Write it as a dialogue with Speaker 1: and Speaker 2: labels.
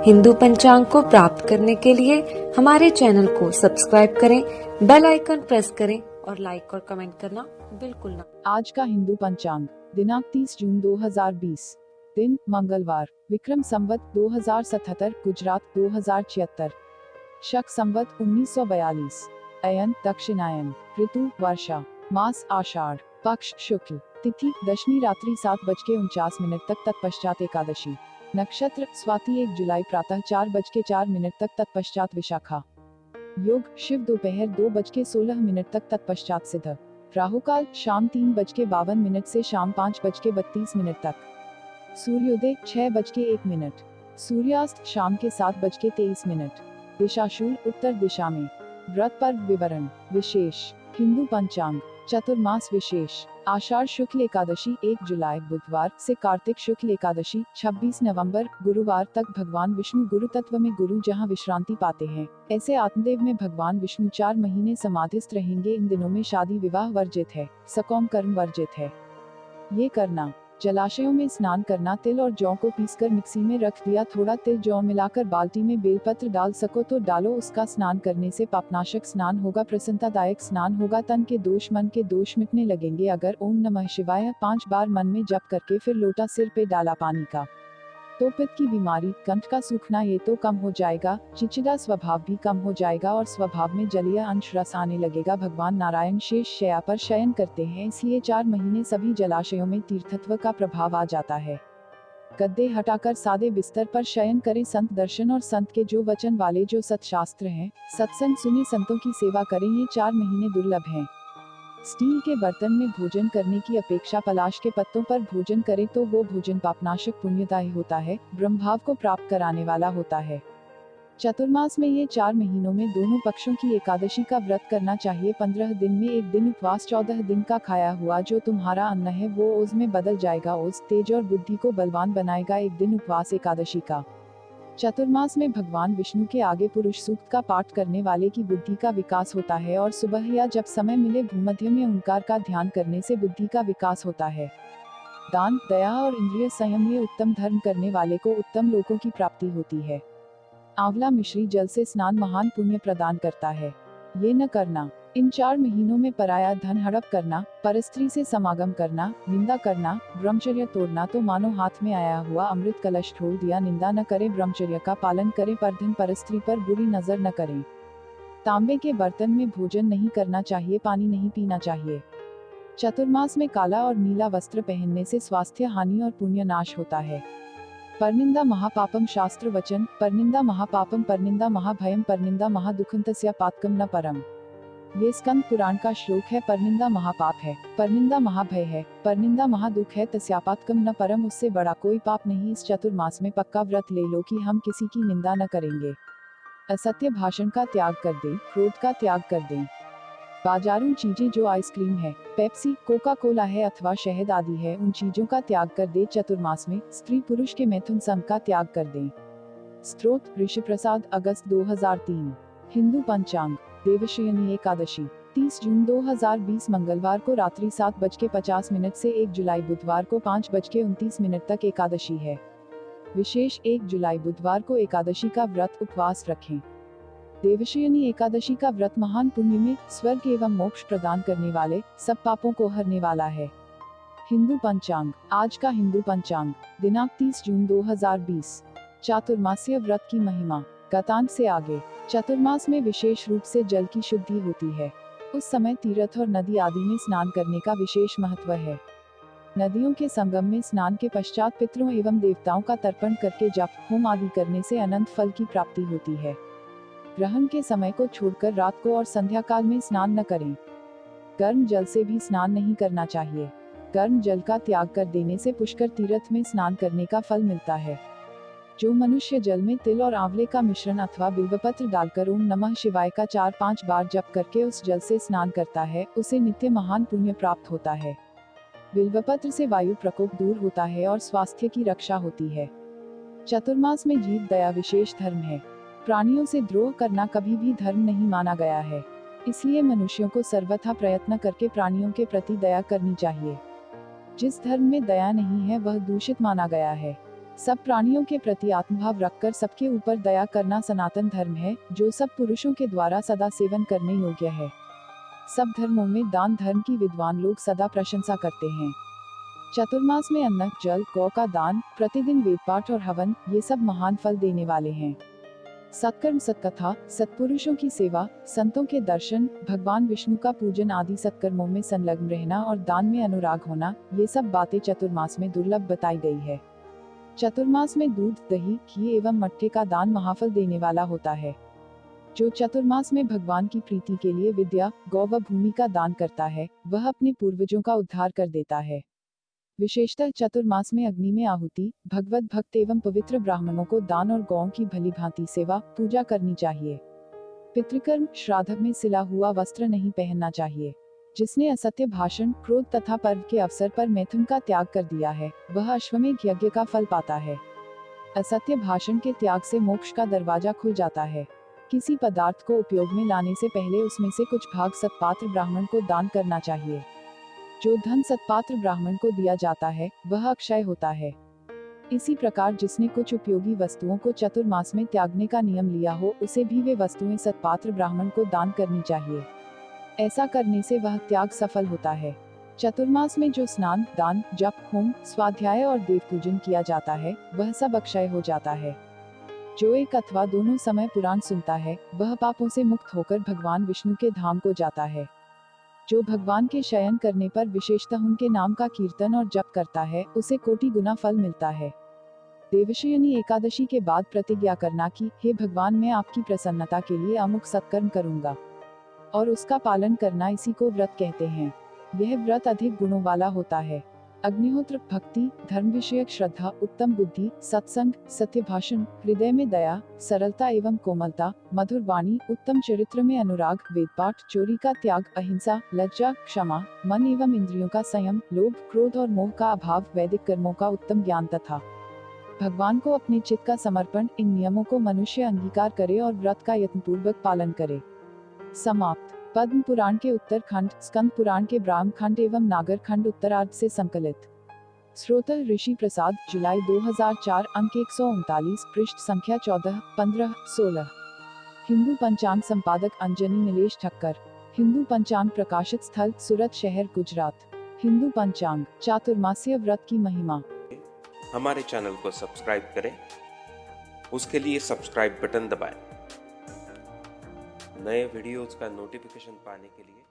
Speaker 1: हिंदू पंचांग को प्राप्त करने के लिए हमारे चैनल को सब्सक्राइब करें, बेल आइकन प्रेस करें और लाइक और कमेंट करना बिल्कुल ना।
Speaker 2: आज का हिंदू पंचांग दिनांक 30 जून 2020, दिन मंगलवार, विक्रम संवत 2077, गुजरात 2076, शक संवत 1942, अयन दक्षिणायन, ऋतु वर्षा, मास आषाढ़, पक्ष शुक्ल, तिथि दशमी रात्रि 7:49 तक तत्पश्चात एकादशी, नक्षत्र स्वाति 1 जुलाई प्रातः 4:04 तक तत्पश्चात विशाखा, योग शिव दोपहर 2:16 तक तत्पश्चात सिद्ध, राहुकाल शाम 3:52 से शाम 5:32 तक, सूर्योदय 6:01, सूर्यास्त शाम के 7:23, दिशाशूल उत्तर दिशा में। व्रत पर्व विवरण विशेष हिंदू पंचांग चतुर्मास विशेष आषाढ़ शुक्ल एकादशी 1 जुलाई बुधवार से कार्तिक शुक्ल एकादशी 26 नवंबर गुरुवार तक भगवान विष्णु गुरु तत्व में गुरु जहां विश्रांति पाते हैं, ऐसे आत्मदेव में भगवान विष्णु 4 महीने समाधिस्थ रहेंगे। इन दिनों में शादी विवाह वर्जित है, सकाम कर्म वर्जित है। ये करना जलाशयों में स्नान करना, तिल और जौ को पीसकर मिक्सी में रख दिया, थोड़ा तिल जौ मिलाकर बाल्टी में बेलपत्र डाल सको तो डालो, उसका स्नान करने से पापनाशक स्नान होगा, प्रसन्नतादायक स्नान होगा, तन के दोष मन के दोष मिटने लगेंगे। अगर ओम नमः शिवाय 5 बार मन में जप करके फिर लोटा सिर पे डाला पानी का, तो पित्त की बीमारी, कंठ का सूखना ये तो कम हो जाएगा, चिचिड़ा स्वभाव भी कम हो जाएगा और स्वभाव में जलीय अंश रस आने लगेगा। भगवान नारायण शेष शैया पर शयन करते हैं, इसलिए 4 महीने सभी जलाशयों में तीर्थत्व का प्रभाव आ जाता है। गद्दे हटाकर सादे बिस्तर पर शयन करें, संत दर्शन और संत के जो वचन वाले जो सत्शास्त्र हैं, सत्संग सुने, संतों की सेवा करें, ये 4 महीने दुर्लभ हैं। स्टील के बर्तन में भोजन करने की अपेक्षा पलाश के पत्तों पर भोजन करें तो वो भोजन पापनाशक पुण्यदायी होता है, ब्रह्मभाव को प्राप्त कराने वाला होता है। चतुर्मास में ये 4 महीनों में दोनों पक्षों की एकादशी का व्रत करना चाहिए। 15 दिन में एक दिन उपवास, 14 दिन का खाया हुआ जो तुम्हारा अन्न है वो ओज में बदल जाएगा। ओज तेज और बुद्धि को बलवान बनाएगा। एक दिन उपवास एकादशी का। चतुर्मास में भगवान विष्णु के आगे पुरुष सूक्त का पाठ करने वाले की बुद्धि का विकास होता है और सुबह या जब समय मिले भूमध्य में ओंकार का ध्यान करने से बुद्धि का विकास होता है। दान, दया और इंद्रिय संयम ये उत्तम धर्म करने वाले को उत्तम लोकों की प्राप्ति होती है। आंवला मिश्री जल से स्नान महान पुण्य प्रदान करता है। ये न करना। इन 4 महीनों में पराया धन हड़प करना, परस्त्री से समागम करना, निंदा करना, ब्रह्मचर्य तोड़ना तो मानो हाथ में आया हुआ अमृत कलश छोड़ दिया। निंदा न करें, ब्रह्मचर्य का पालन करें, परधन परस्त्री पर बुरी नजर न करें। तांबे के बर्तन में भोजन नहीं करना चाहिए, पानी नहीं पीना चाहिए। चतुर्मास में काला और नीला वस्त्र पहनने से स्वास्थ्य हानि और पुण्य नाश होता है। परनिंदा महापापम शास्त्र वचन, परनिंदा महापापम परनिंदा महाभयम परनिंदा महादुखंतस्या पातकम न परम। ये स्कंद पुराण का श्लोक है। परनिंदा महापाप है, परनिंदा महाभय है, परनिंदा महादुख है, तस्यापातकम न परम, उससे बड़ा कोई पाप नहीं। इस चतुर्मास में पक्का व्रत ले लो कि हम किसी की निंदा न करेंगे। असत्य भाषण का त्याग कर दें, क्रोध का त्याग कर दें। बाजारू चीजें जो आइसक्रीम है, पेप्सी, कोका कोला है अथवा शहद आदि है, उन चीजों का त्याग कर दे। चतुर्मास में स्त्री पुरुष के मैथुन संग का त्याग कर दें। स्त्रोत ऋषि प्रसाद, अगस्त 2003। हिंदू पंचांग देवशयनी एकादशी 30 जून 2020 मंगलवार को रात्रि 7:50 से 1 जुलाई बुधवार को 5:29 तक एकादशी है। विशेष 1 जुलाई बुधवार को एकादशी का व्रत उपवास रखें। देवशयनी एकादशी का व्रत महान पुण्य में स्वर्ग एवं मोक्ष प्रदान करने वाले, सब पापों को हरने वाला है। हिंदू पंचांग आज का हिंदू पंचांग दिनांक 30 जून 2020। चातुर्मासीय व्रत की महिमा गतांक से आगे। चतुर्मास में विशेष रूप से जल की शुद्धि होती है। उस समय तीर्थ और नदी आदि में स्नान करने का विशेष महत्व है। नदियों के संगम में स्नान के पश्चात पितरों एवं देवताओं का तर्पण करके जप होम आदि करने से अनंत फल की प्राप्ति होती है। ग्रहण के समय को छोड़कर रात को और संध्या काल में स्नान न करें। गर्म जल से भी स्नान नहीं करना चाहिए। गर्म जल का त्याग कर देने से पुष्कर तीर्थ में स्नान करने का फल मिलता है। जो मनुष्य जल में तिल और आंवले का मिश्रण अथवा बिल्वपत्र डालकर ओम नमः शिवाय का 4-5 बार जप करके उस जल से स्नान करता है, उसे नित्य महान पुण्य प्राप्त होता है। बिल्वपत्र से वायु प्रकोप दूर होता है और स्वास्थ्य की रक्षा होती है। चतुर्मास में जीव दया विशेष धर्म है। प्राणियों से द्रोह करना कभी भी धर्म नहीं माना गया है, इसलिए मनुष्यों को सर्वथा प्रयत्न करके प्राणियों के प्रति दया करनी चाहिए। जिस धर्म में दया नहीं है वह दूषित माना गया है। सब प्राणियों के प्रति आत्मभाव रखकर सबके ऊपर दया करना सनातन धर्म है, जो सब पुरुषों के द्वारा सदा सेवन करने योग्य है। सब धर्मों में दान धर्म की विद्वान लोग सदा प्रशंसा करते हैं। चतुर्मास में अन्न, जल, गौ का दान, प्रतिदिन वेदपाठ और हवन, ये सब महान फल देने वाले हैं। सत्कर्म, सत्कथा, सत्पुरुषों की सेवा, संतों के दर्शन, भगवान विष्णु का पूजन आदि सत्कर्मों में संलग्न रहना और दान में अनुराग होना, ये सब बातें चतुर्मास में दुर्लभ बताई गई है। चतुर्मास में दूध, दही, घी एवं मट्ठे का दान महाफल देने वाला होता है। जो चतुर्मास में भगवान की प्रीति के लिए विद्या, गौ व भूमि का दान करता है, वह अपने पूर्वजों का उद्धार कर देता है। विशेषतः चतुर्मास में अग्नि में आहुति, भगवत भक्त एवं पवित्र ब्राह्मणों को दान और गौओं की भली भांति सेवा पूजा करनी चाहिए। पितृकर्म, श्राद्ध में सिला हुआ वस्त्र नहीं पहनना चाहिए। जिसने असत्य भाषण, क्रोध तथा पर्व के अवसर पर मैथुन का त्याग कर दिया है, वह अश्वमेध यज्ञ का फल पाता है। असत्य भाषण के त्याग से मोक्ष का दरवाजा खुल जाता है। किसी पदार्थ को उपयोग में लाने से पहले उसमें से कुछ भाग सत्पात्र ब्राह्मण को दान करना चाहिए। जो धन सत्पात्र ब्राह्मण को दिया जाता है, वह अक्षय होता है। इसी प्रकार जिसने कुछ उपयोगी वस्तुओं को चतुर्मास में त्यागने का नियम लिया हो, उसे भी वे वस्तुएं सत्पात्र ब्राह्मण को दान करनी चाहिए। ऐसा करने से वह त्याग सफल होता है। चतुर्मास में जो स्नान, दान, जप, होम, स्वाध्याय और देव पूजन किया जाता है, वह सब अक्षय हो जाता है। जो एक अथवा दोनों समय पुराण सुनता है, वह पापों से मुक्त होकर भगवान विष्णु के धाम को जाता है। जो भगवान के शयन करने पर विशेषतः उनके नाम का कीर्तन और जप करता है, उसे कोटि गुना फल मिलता है। देवशयनी एकादशी के बाद प्रतिज्ञा करना कि हे भगवान, मैं आपकी प्रसन्नता के लिए अमुक सत्कर्म करूंगा, और उसका पालन करना, इसी को व्रत कहते हैं। यह व्रत अधिक गुणों वाला होता है। अग्निहोत्र, भक्ति, धर्म विषयक श्रद्धा, उत्तम बुद्धि, सत्संग, सत्य भाषण, हृदय में दया, सरलता एवं कोमलता, मधुर वाणी, उत्तम चरित्र में अनुराग, वेदपाठ, चोरी का त्याग, अहिंसा, लज्जा, क्षमा, मन एवं इंद्रियों का संयम, लोभ, क्रोध और मोह का अभाव, वैदिक कर्मों का उत्तम ज्ञान तथा भगवान को अपने चित्त का समर्पण, इन नियमों को मनुष्य अंगीकार करे और व्रत का यत्नपूर्वक पालन करे। समाप्त। पद्म पुराण के उत्तर खंड, स्कंद पुराण के ब्राह्म खंड एवं नागर खंड उत्तरार्ध से संकलित। स्रोतः ऋषि प्रसाद, जुलाई 2004, अंक 139, पृष्ठ संख्या 14, 15, 16। हिंदू पंचांग संपादक अंजनी नीलेश ठक्कर। हिंदू पंचांग प्रकाशित स्थल, सूरत शहर, गुजरात। हिंदू पंचांग, चातुर्मास्य व्रत की महिमा।
Speaker 3: हमारे चैनल को सब्सक्राइब करें, उसके लिए सब्सक्राइब बटन दबाएं। नए वीडियोज़ का नोटिफिकेशन पाने के लिए